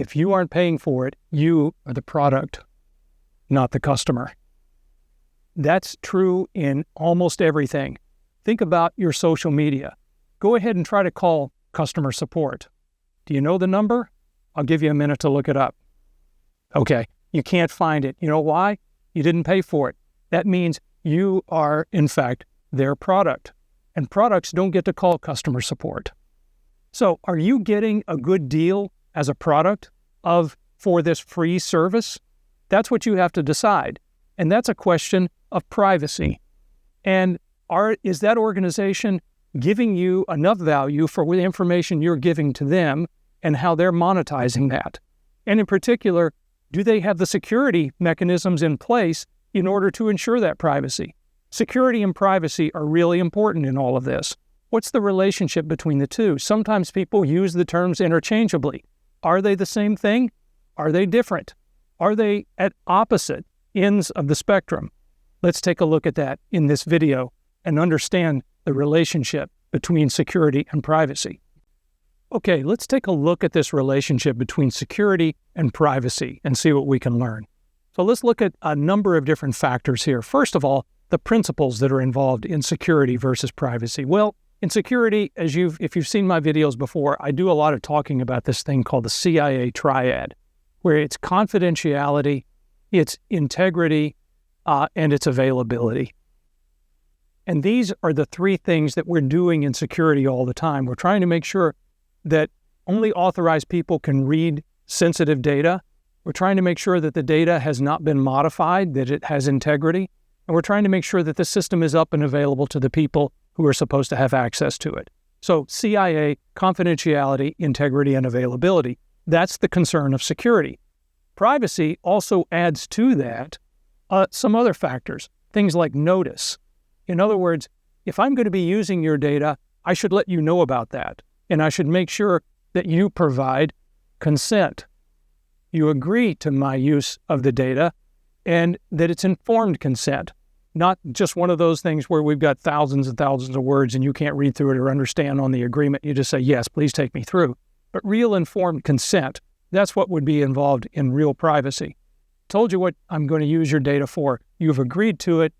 If you aren't paying for it, you are the product, not the customer. That's true in almost everything. Think about your social media. Go ahead and try to call customer support. Do you know the number? I'll give you a minute to look it up. Okay, you can't find it. You know why? You didn't pay for it. That means you are, in fact, their product. And products don't get to call customer support. So are you getting a good deal as a product for this free service? That's what you have to decide. And that's a question of privacy. And is that organization giving you enough value for the information you're giving to them and how they're monetizing that? And in particular, do they have the security mechanisms in place in order to ensure that privacy? Security and privacy are really important in all of this. What's the relationship between the two? Sometimes people use the terms interchangeably. Are they the same thing? Are they different? Are they at opposite ends of the spectrum? Let's take a look at that in this video and understand the relationship between security and privacy. Okay, let's take a look at this relationship between security and privacy and see what we can learn. So let's look at a number of different factors here. First of all, the principles that are involved in security versus privacy. Well, in security, if you've seen my videos before, I do a lot of talking about this thing called the CIA triad, where it's confidentiality, it's integrity, and its availability. And these are the three things that we're doing in security all the time. We're trying to make sure that only authorized people can read sensitive data. We're trying to make sure that the data has not been modified, that it has integrity. And we're trying to make sure that the system is up and available to the people who are supposed to have access to it. So CIA, confidentiality, integrity, and availability. That's the concern of security. Privacy also adds to that some other factors, things like notice. In other words, if I'm going to be using your data, I should let you know about that. And I should make sure that you provide consent. You agree to my use of the data and that it's informed consent, not just one of those things where we've got thousands and thousands of words and you can't read through it or understand on the agreement. You just say, yes, please take me through. But real informed consent, that's what would be involved in real privacy. Told you what I'm going to use your data for. You've agreed to it.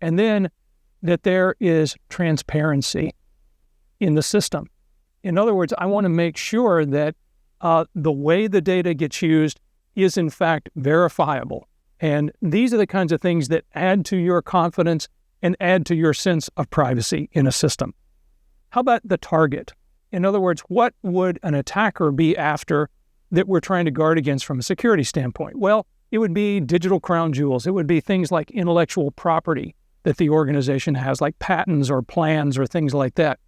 And then that there is transparency in the system. In other words, I want to make sure that the way the data gets used is in fact verifiable. And these are the kinds of things that add to your confidence and add to your sense of privacy in a system. How about the target? In other words, what would an attacker be after that we're trying to guard against from a security standpoint? Well, it would be digital crown jewels. It would be things like intellectual property that the organization has, like patents or plans or things like that.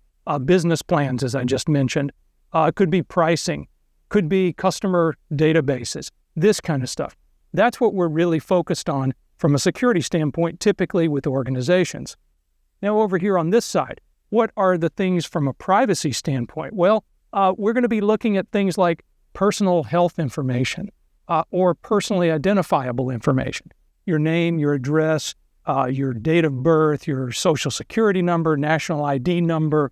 Business plans, as I just mentioned. It could be pricing, could be customer databases, this kind of stuff. That's what we're really focused on from a security standpoint, typically with organizations. Now over here on this side, what are the things from a privacy standpoint? Well, we're going to be looking at things like personal health information or personally identifiable information. Your name, your address, your date of birth, your social security number, national ID number,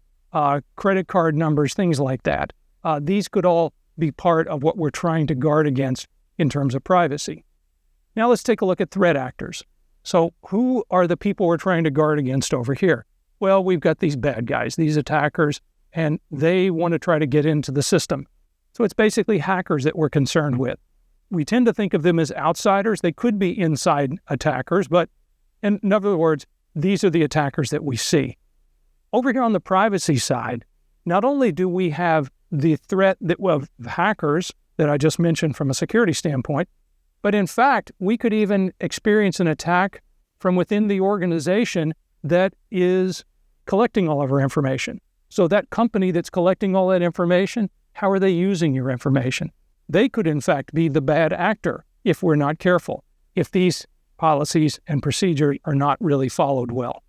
credit card numbers, things like that. These could all be part of what we're trying to guard against in terms of privacy. Now let's take a look at threat actors. So who are the people we're trying to guard against over here? Well, we've got these bad guys, these attackers, and they want to try to get into the system. So it's basically hackers that we're concerned with. We tend to think of them as outsiders. They could be inside attackers, but in other words, these are the attackers that we see. Over here on the privacy side, not only do we have the threat of hackers that I just mentioned from a security standpoint, but in fact, we could even experience an attack from within the organization that is collecting all of our information. So that company that's collecting all that information, how are they using your information? They could in fact be the bad actor if we're not careful, if these policies and procedures are not really followed well.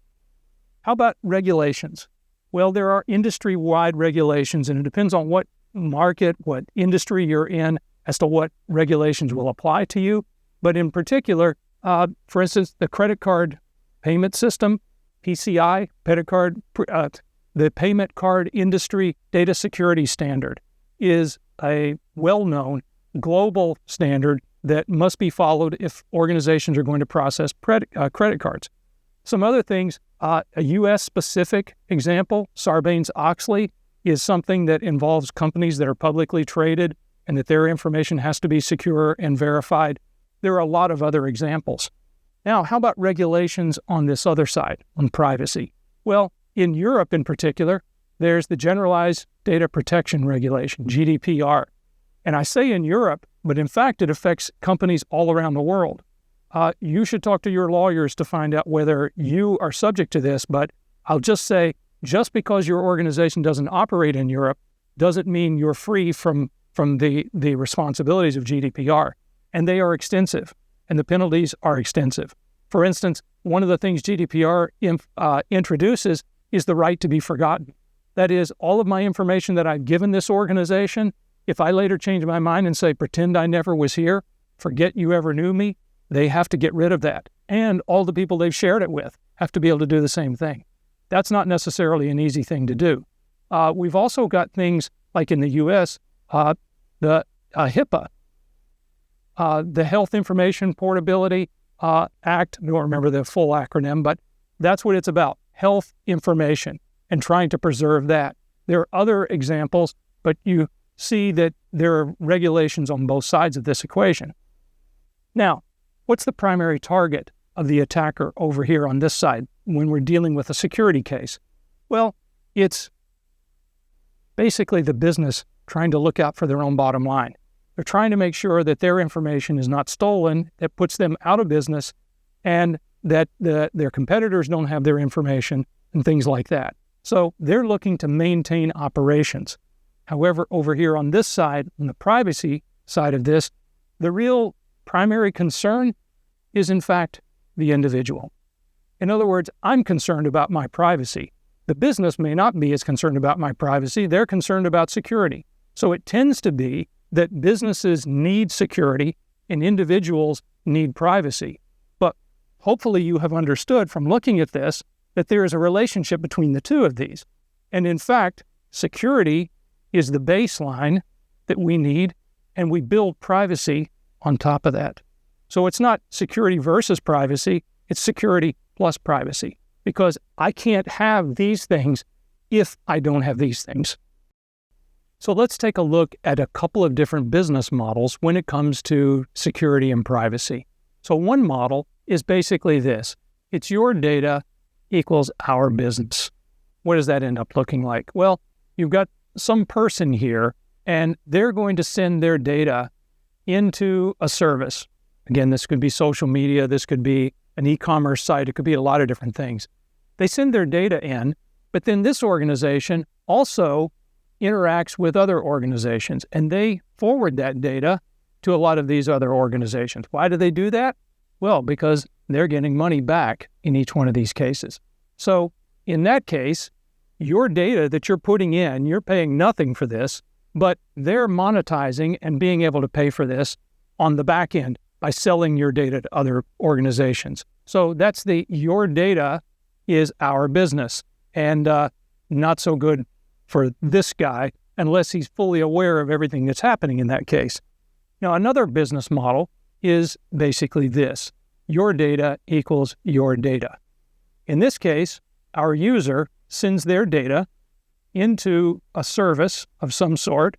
How about regulations? Well, there are industry-wide regulations, and it depends on what market, what industry you're in, as to what regulations will apply to you. But in particular, for instance, the credit card payment system, PCI, the Payment Card Industry Data Security Standard, is a well-known global standard that must be followed if organizations are going to process credit cards. Some other things, a U.S.-specific example, Sarbanes-Oxley, is something that involves companies that are publicly traded and that their information has to be secure and verified. There are a lot of other examples. Now, how about regulations on this other side, on privacy? Well, in Europe in particular, there's the Generalized Data Protection Regulation, GDPR. And I say in Europe, but in fact it affects companies all around the world. You should talk to your lawyers to find out whether you are subject to this, but I'll just say, just because your organization doesn't operate in Europe doesn't mean you're free from the responsibilities of GDPR. And they are extensive, and the penalties are extensive. For instance, one of the things GDPR introduces is the right to be forgotten. That is, all of my information that I've given this organization, if I later change my mind and say, pretend I never was here, forget you ever knew me, they have to get rid of that. And all the people they've shared it with have to be able to do the same thing. That's not necessarily an easy thing to do. We've also got things like in the U.S., the HIPAA, the Health Information Portability Act. I don't remember the full acronym, but that's what it's about, health information, and trying to preserve that. There are other examples, but you see that there are regulations on both sides of this equation. Now, what's the primary target of the attacker over here on this side when we're dealing with a security case? Well, it's basically the business trying to look out for their own bottom line. They're trying to make sure that their information is not stolen, that puts them out of business, and that their competitors don't have their information and things like that. So they're looking to maintain operations. However, over here on this side, on the privacy side of this, the real primary concern is, in fact, the individual. In other words, I'm concerned about my privacy. The business may not be as concerned about my privacy. They're concerned about security. So it tends to be that businesses need security and individuals need privacy. But hopefully you have understood from looking at this that there is a relationship between the two of these. And in fact, security is the baseline that we need, and we build privacy on top of that. So it's not security versus privacy, it's security plus privacy, because I can't have these things if I don't have these things. So let's take a look at a couple of different business models when it comes to security and privacy. So one model is basically this. It's your data equals our business. What does that end up looking like? Well, you've got some person here, and they're going to send their data into a service. Again, this could be social media, this could be an e-commerce site, it could be a lot of different things. They send their data in, but then this organization also interacts with other organizations, and they forward that data to a lot of these other organizations. Why do they do that? Well, because they're getting money back in each one of these cases. So in that case, your data that you're putting in, you're paying nothing for this, but they're monetizing and being able to pay for this on the back end by selling your data to other organizations. So that's your data is our business, and not so good for this guy unless he's fully aware of everything that's happening in that case. Now, another business model is basically this. Your data equals your data. In this case, our user sends their data into a service of some sort.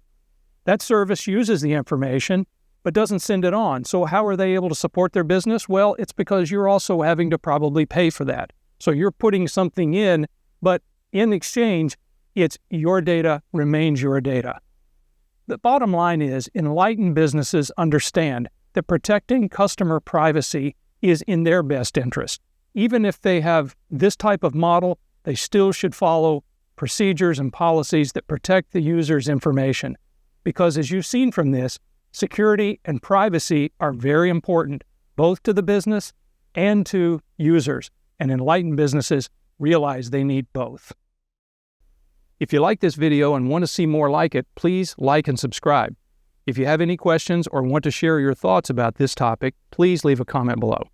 That service uses the information, but doesn't send it on. So how are they able to support their business? Well, it's because you're also having to probably pay for that. So you're putting something in, but in exchange, it's your data remains your data. The bottom line is, enlightened businesses understand that protecting customer privacy is in their best interest. Even if they have this type of model, they still should follow procedures and policies that protect the user's information. Because as you've seen from this, security and privacy are very important, both to the business and to users. And enlightened businesses realize they need both. If you like this video and want to see more like it, please like and subscribe. If you have any questions or want to share your thoughts about this topic, please leave a comment below.